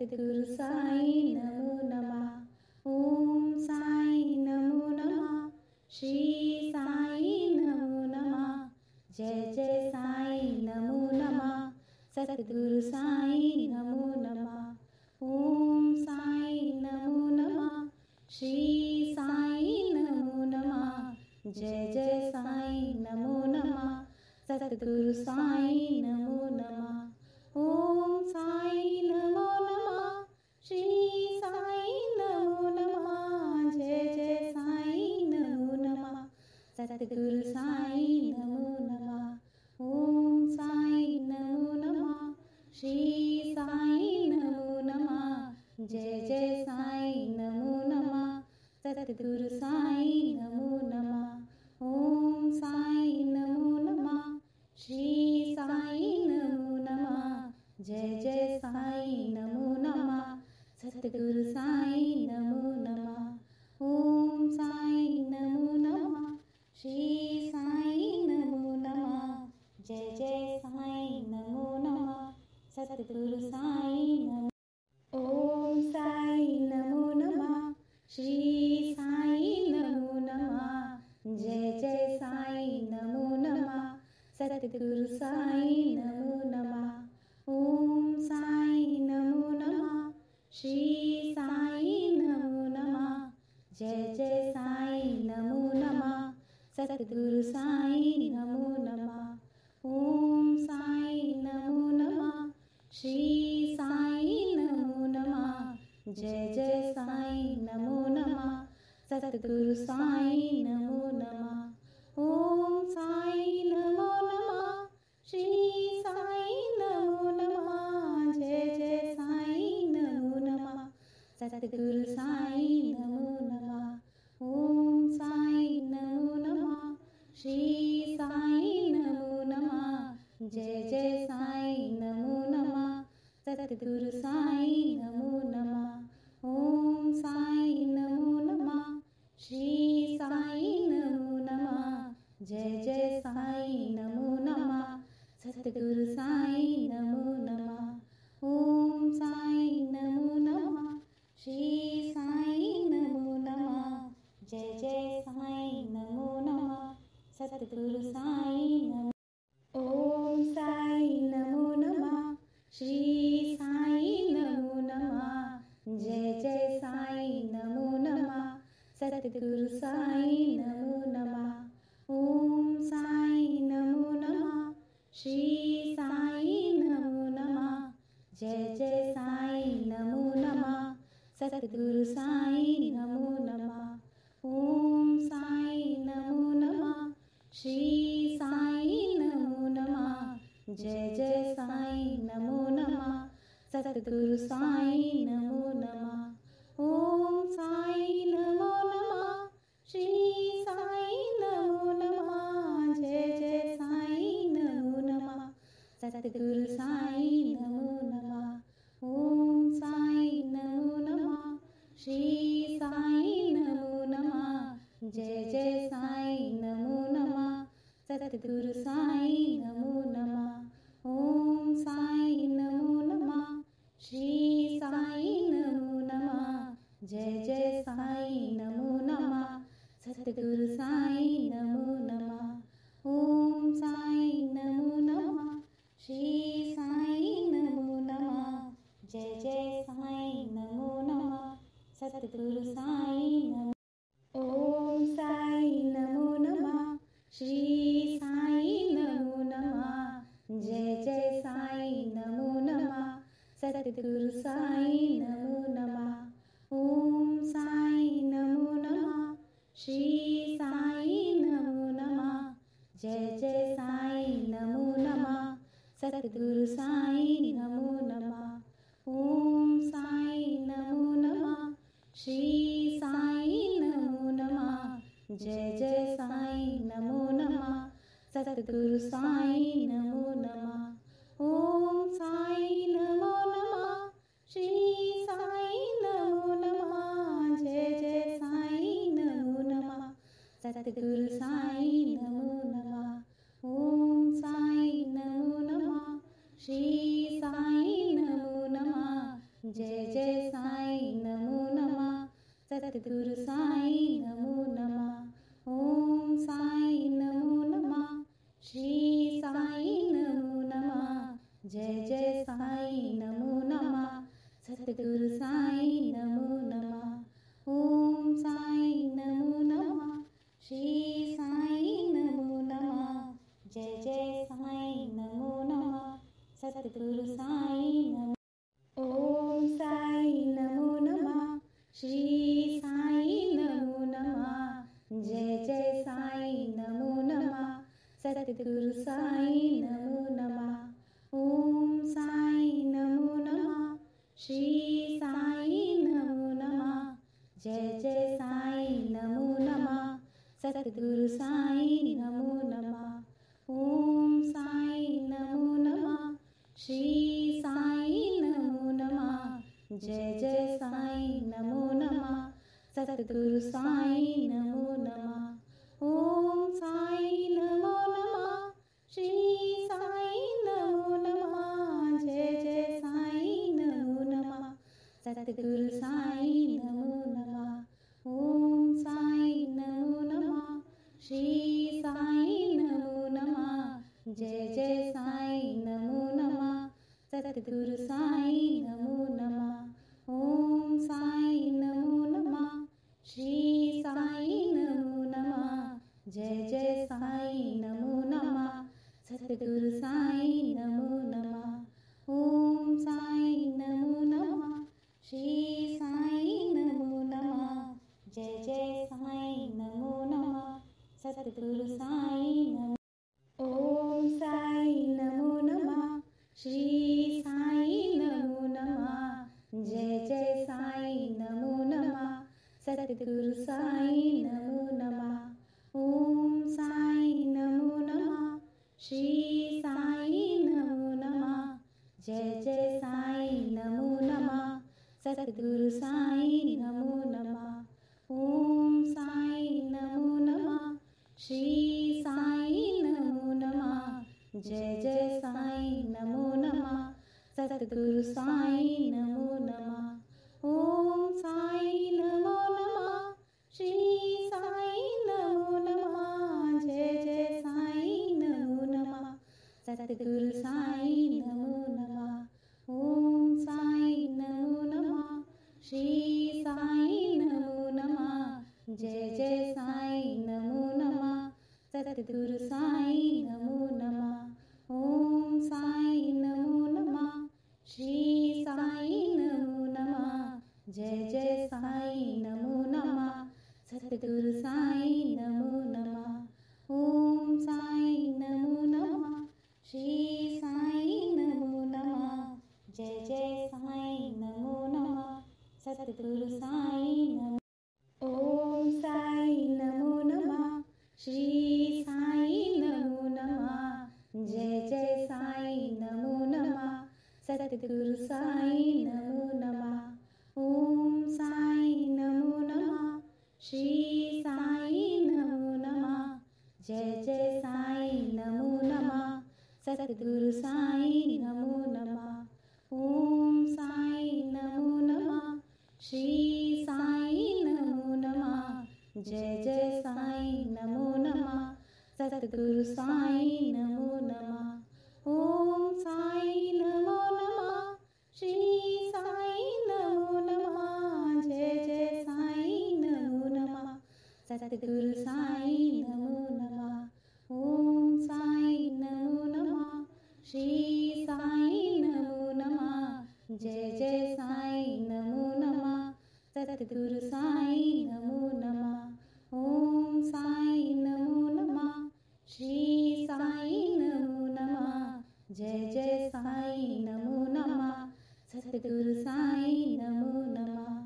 सद्गुरु साई नमो नमः। ओम साई नमो नमः। श्री साई नमो नमः। जय जय साई नमो नमः। सद्गुरु साई नमो नमः। ओम साई नमो नमः। श्री साई नमो नमः। जय जय साई नमो नमः। सद्गुरु साई नमो नमः। ओम साई नमो नमः। श्री साई नमो नमः। जय जय साई नमो नमः। सद्गुरु साई नमो नमः। ओम साई नमो नमः। श्री साई नमो नमः। जय जय साई नमो नमः। सद्गुरु साई नमो नमः। ओम साई नमो नमः। श्री साई नमो नमः। जय जय साई नमो नमः। सद्गुरु साई नमो नमः। ओम साई नमो नमः। श्री साई नमो नमः। जय जय साई नमो नमः। सद्गुरु साई नमो। ओम साई नमो नमः। श्री साई नमो नमः। जय जय साई नमो नमः। सद्गुरु साई नमो नमः। ओम साई नमो नमः। श्री साई नमो नमः। जय जय साई नमो नमः। सद्गुरु साई नमो नमः। ओम साई नमो नमः। श्री साई नमो नमः। जय जय साई नमो नमः। सद्गुरु साई नमो नमः। ओम साई नमो नमः। श्री साई नमो नमः। जय जय साई नमो नमः। सद्गुरु साई नमो नमः। ओम साई नमो नमः। श्री साई नमो नमः। जय जय साई नमो नमः। सद्गुरु साई नमो नमः। ओम साई नमो नमः। श्री साई नमो नमः। जय जय साई नमो नमः। सद्गुरु साई नमो नमः। ओम साई नमो नमः। श्री साई नमो नमः। जय जय साई नमो नमः। सद्गुरु साई नमो। ओम साई नमो नमः। श्री साई नमो नमः। जय जय साई नमो नमः। सद्गुरु साई नमो नमः। ओम साई नमो नमः। श्री साई नमो नमः। जय जय साई नमो नमः। सद्गुरु साई नमो नमः। ओम साई नमो नमः। श्री साई नमो नमः। जय जय साई नमो नमः। सद्गुरु साई नमो नमः। ओम साई नमो नमः। श्री साई नमो नमः। जय जय साई नमो नमः। सद्गुरु साई नमो नमः। ओम साई नमो नमः। श्री साई नमो नमः। जय जय साई नमो नमः। सद्गुरु साई नमो नमः। ओम साई नमो नमः। श्री साई नमो नमः। जय जय साई नमो नमः। सद्गुरु साई नमो नमः। ओम साई नमो नमः। श्री साई नमो नमः। जय जय साई नमो नमः। सद्गुरु साई नमो। ओम साई नमो नमः। श्री साई नमो नमः। जय जय साई नमो नमः। सद्गुरु साई नमो नमः। ओम साई नमो नमः। श्री साई नमो नमः। जय जय साई नमो नमः। सद्गुरु साई नमो नमः। ओम साई नमो नमः। श्री साई नमो नमः। जय जय साई नमो नमः। सद्गुरु साई नमो नमः। ओम साई नमो नमः। श्री साई नमो नमः। जय जय साई नमो नमः। सद्गुरु साई नमो नमः। ओम साई नमो नमः। श्री साई नमो नमः। जय जय साईं नमो नमः। सतगुरु साईं नमो नमः। ओम साईं नमो नमः। श्री साईं नमो नमः। जय जय साईं नमो नमः। सतगुरु साईं नमो नमः। ओम साईं नमो नमः। श्री साईं नमो नमः। जय जय साईं नमो नमः। सतगुरु साईं नमो। ओम साईं नमो नमः। श्री साईं नमो नमः। जय जय साईं नमो नमः। सतगुरु साईं नमो नमः। ओम साईं नमो नमः। श्री साईं नमो नमः। जय जय साईं नमो नमः। सतगुरु साईं नमो नमः। ओम साईं नमो नमः। श्री साईं नमो नमः। जय जय साईं नमो नमः। सतगुरु साईं नमो नमः। ओम साईं नमो नमः। श्री साईं नमो नमः। जय जय साईं नमो नमः। सतगुरु साईं नमो नमः। ओम साईं नमो नमः। श्री साईं नमो नमः। जय जय साईं नमो नमः। सतगुरु साईं नमो नमः। ओम साईं नमो नमः। श्री साईं नमो नमः। जय जय साईं नमो नमः। सतगुरु साईं नमो नमः। ओम साईं नमो नमः। श्री साईं नमो नमः। जय जय साईं नमो नमः। सतगुरु साईं नमो। ओम साईं नमो नमः। श्री साईं नमो नमः। जय जय साईं नमो नमः। सतगुरु साईं नमो नमः। ओम साईं नमो नमः। श्री साईं नमो नमः। जय जय साईं नमो नमः। सतगुरु साईं नमो नमः। ओम साईं नमो नमः। श्री साईं नमो नमः। जय जय साईं नमो नमः। सतगुरु साईं नमो नमः। ओम साईं नमो नमः। श्री साईं नमो नमः। जय जय साईं नमो नमः। सतगुरु साईं नमो नमः। ओम साईं नमो नमः। श्री साईं नमो नमः। जय जय साईं नमो नमः। सतगुरु साईं नमो नमः। ओम साईं नमो नमः। श्री साईं नमो नमः। जय जय साईं नमो नमः। सतगुरु साईं नमो नमः। ओम साईं नमो नमः। श्री साईं नमो नमः। जय जय साईं नमो नमः। सतगुरु साईं नमो। ओम साईं नमो नमः। श्री साईं नमो नमः। जय जय साईं नमो नमः। सतगुरु साईं नमो नमः। ओम साईं नमो नमः। श्री साईं नमो नमः। जय जय साईं नमो नमः। सतगुरु साईं नमो नमः। ओम साईं नमो नमः। श्री साईं नमो नमः। जय जय साईं नमो नमः। सतगुरु साईं नमो नमः। ओम साईं नमो नमः। श्री साईं नमो नमः। जय जय साईं नमो नमः। सतगुरु साईं नमो नमः। ओम साईं नमो नमः। श्री साईं नमो नमः। जय जय साईं नमो नमः। सतगुरु साईं नमो नमः। ओम साईं नमो नमः। श्री साईं नमो नमः। जय जय साईं नमो नमः। सतगुरु साईं नमो नमः।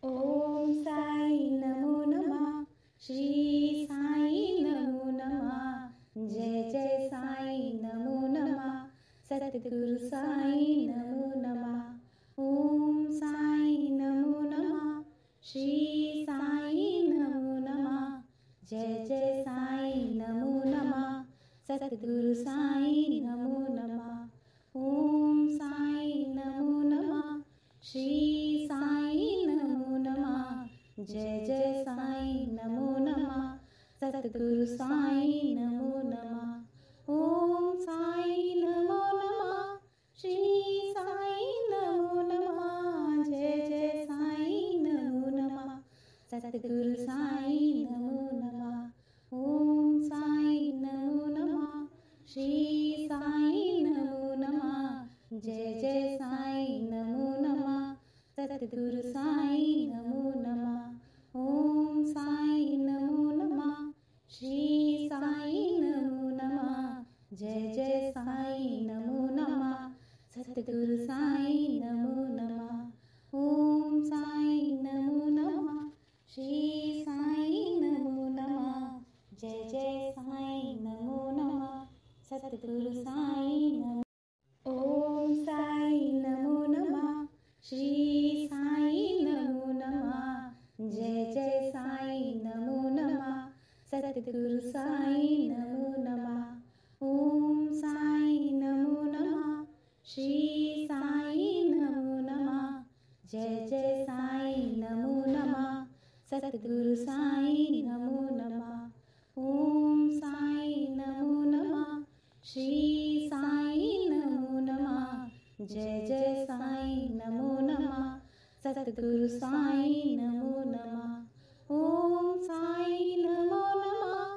ओम साईं नमो नमः। श्री साईं नमो नमः। जय जय साईं नमो नमः। सतगुरु साईं नमो नमः। ओम साईं नमो नमः। श्री साईं नमो नमः। जय जय साईं नमो नमः। सतगुरु साईं नमो नमः। ओम साईं नमो नमः। जय जय साईं नमो नमः सतगुरु साईं नमो नमः ओम साईं नमो नमः श्री साईं नमो नमः जय जय साईं नमो नमः सतगुरु साईं नमो नमः ओम साईं नमो नमः श्री साईं नमो नमः जय जय साईं नमो नमः सतगुरु साईं नमो नमः ओम साईं नमो नमः श्री साईं नमो नमः जय जय साईं नमो नमः सतगुरु साईं नमो नमः ओम साईं नमो नमः श्री साईं नमो नमः जय जय साईं नमो नमः सतगुरु साईं नमो ओम साईं नमो नमः श्री साईं नमो नमः जय जय साईं नमो नमः सतगुरु साईं नमो नमः ओम साईं नमो नमः श्री साईं नमो नमः जय जय साईं नमो नमः सतगुरु साईं नमो नमः ओम साईं नमो नमः श्री साईं नमो नमः जय जय साईं नमो नमः सतगुरु साईं नमो नमः ओम साईं नमो नमः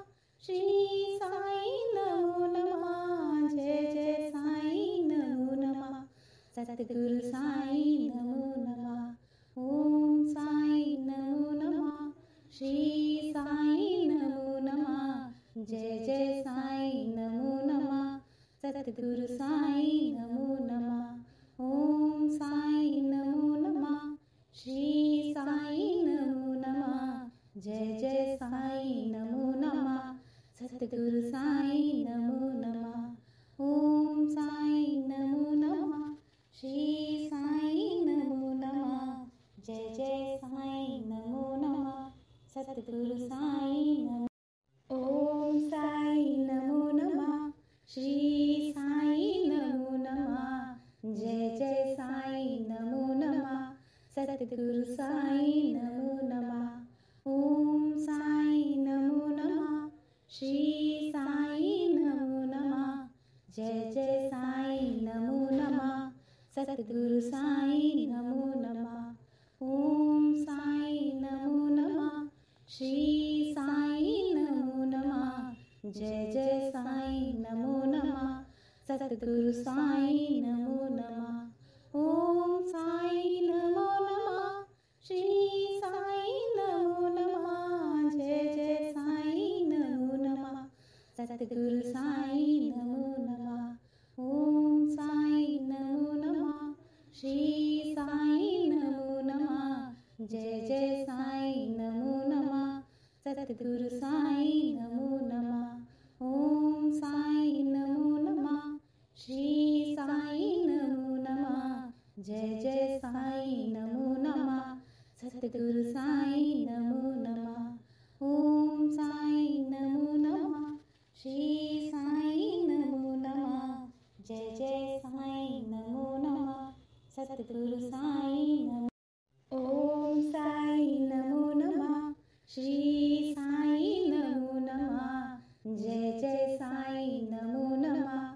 श्री साईं नमो नमः जय जय साईं नमो नमः सतगुरु साईं नमो नमः ओम साईं नमो नमः श्री साईं नमो नमः जय जय साईं नमो नमः सतगुरु साईं नमो नमः ओम साईं नमो नमः श्री साईं नमो नमः जय जय साईं नमो नमः सतगुरु साईं नमो नमः ओम साईं नमो नमः श्री साईं नमो नमः जय जय साईं नमो नमः सतगुरु साईं नमो ओम साईं नमो नमः श्री साईं नमो नमः जय जय साईं नमो नमः सतगुरु साईं नमो नमः ओम साईं नमो नमः श्री साईं नमो नमः जय जय साईं नमो नमः सतगुरु साईं नमो नमः ओम साईं नमो नमः श्री साईं नमो नमः जय जय साईं नमो नमः सतगुरु साईं नमो नमः ओम साईं नमो नमः श्री साईं नमो नमः जय जय साईं नमो नमः सतगुरु साईं नमो नमः ओम साईं नमो नमः श्री साईं नमो नमः जय जय साईं नमो नमः सतगुरु साईं नमो नमः ओम साईं नमो नमः श्री साईं नमो नमः जय जय साईं नमो नमः सतगुरु साईं नमो नमः ओम साईं नमो नमः श्री साईं नमो नमः जय जय साईं नमो नमः सतगुरु साईं नमो ओम साईं नमो नमः श्री साईं नमो नमः जय जय साईं नमो नमः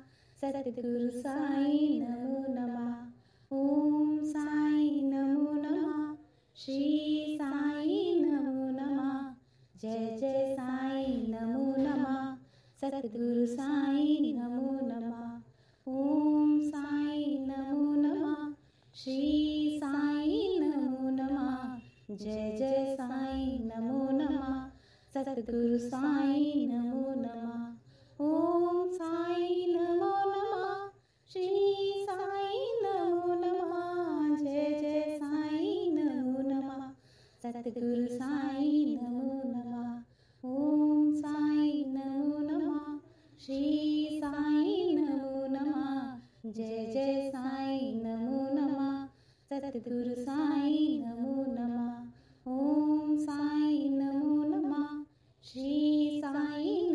सतगुरु साईं नमो नमः ओम साईं नमो नमः श्री साईं नमो नमः जय जय साईं नमो नमः सतगुरु साईं नमो नमः ओम साईं नमो नमः श्री साईं नमो नमः जय जय साईं नमो नमः सतगुरु साईं नमो नमः ओम साईं नमो नमः श्री साईं नमो नमः जय जय साईं नमो नमः सतगुरु साईं नमो नमः ओम साईं नमो नमः श्री साईं नमो नमः जय जय साईं नमो नमः सतगुरु साईं नमो नमः ओम साईं नमो नमः श्री साईं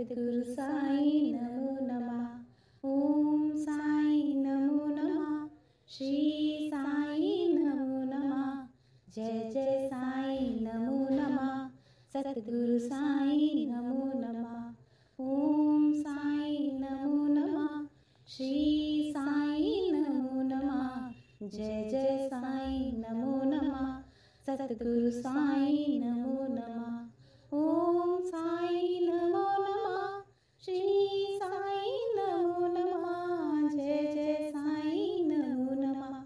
सतगुरु साईं नमो नमः। ओम साईं नमो नमः। श्री साईं नमो नमः। जय जय साईं नमो नमः। सतगुरु साईं नमो नमः। ओम साईं नमो नमः। श्री साईं नमो नमः। जय जय साईं नमो नमः। सतगुरु साईं नमो नमः। ओम साईं नमो नमः। श्री साईं नमो नमः। जय जय साईं नमो नमः।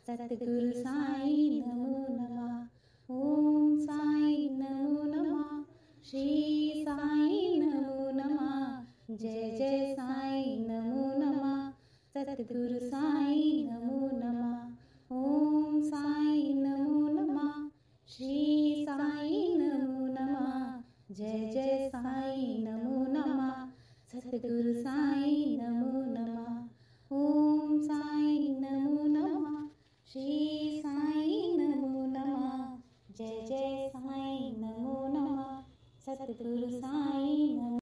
सतगुरु साईं नमो नमः। ओम साईं नमो नमः। श्री साईं नमो नमः। जय जय साईं नमो नमः। सतगुरु साईं नमो नमः। ओम साईं नमो नमः। श्री साईं नमो नमः। जय जय साईं नमो नमः। सतगुरु साईं नमो नमः। ओम साईं नमो नमः। श्री साईं नमो नमः। जय जय साईं नमो नमः। सतगुरु साईं नमो।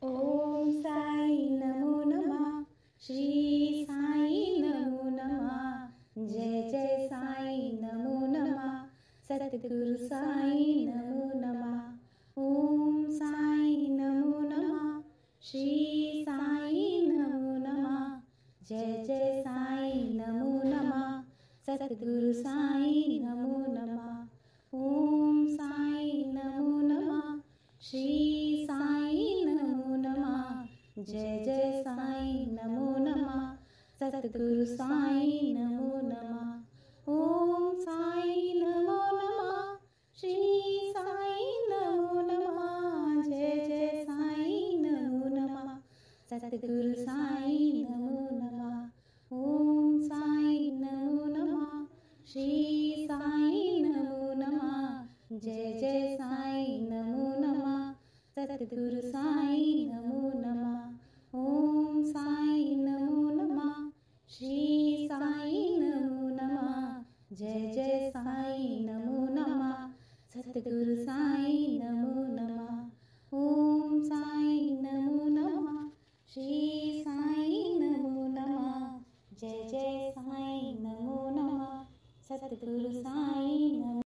ओम साईं नमो नमः। श्री साईं नमो नमः। जय जय साईं नमो नमः। सतगुरु साईं नमो नमः। ओम साईं नमो नमः। श्री साईं नमो नमः। जय जय साईं नमो नमः। सतगुरु साईं नमो नमः। ओम साईं नमो नमः। श्री साईं नमो नमः। जय जय साईं नमो नमः। सतगुरु साईं नमो नमः। ओम साईं नमो नमः। श्री साईं नमो नमः। जय जय साईं नमो नमः। सतगुरु साईं नमो नमः। ओम साईं नमो नमः। श्री साईं नमो नमः। जय जय साईं नमो नमः। सतगुरु साईं नमो नमः। ओम साईं नमो नमः। श्री साईं नमो नमः। जय जय साईं नमो नमः। सतगुरु साईं नमो नमः। ओम साईं नमो नमः। श्री साईं नमो नमः। जय जय साईं नमो नमः। सतगुरु साईं नमो।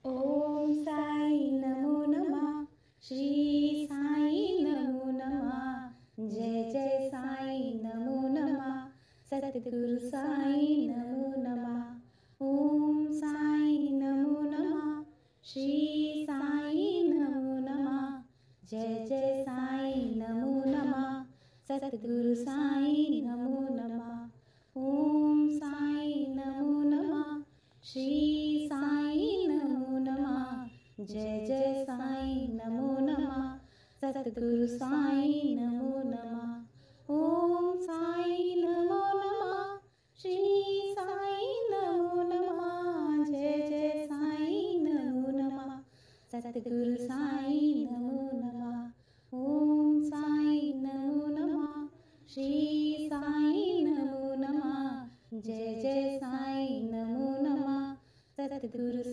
ओम साईं नमो नमः। श्री साईं नमो नमः। जय जय साईं नमो नमः। सतगुरु साईं नमो नमः। ओम साईं नमो नमः। श्री साईं नमो नमः। जय जय साईं नमो नमः। सतगुरु साईं नमो नमः। ओम साईं नमो नमः। श्री साईं नमो नमः। जय जय साईं नमो नमः। सतगुरु साईं नमो नमः। ओम साईं नमो नमः। श्री साईं नमो नमः। जय जय साईं नमो नमः। सतगुरु साईं नमो नमः। ओम साईं नमो नमः। श्री साईं नमो नमः। जय जय साईं नमो नमः। सतगुरु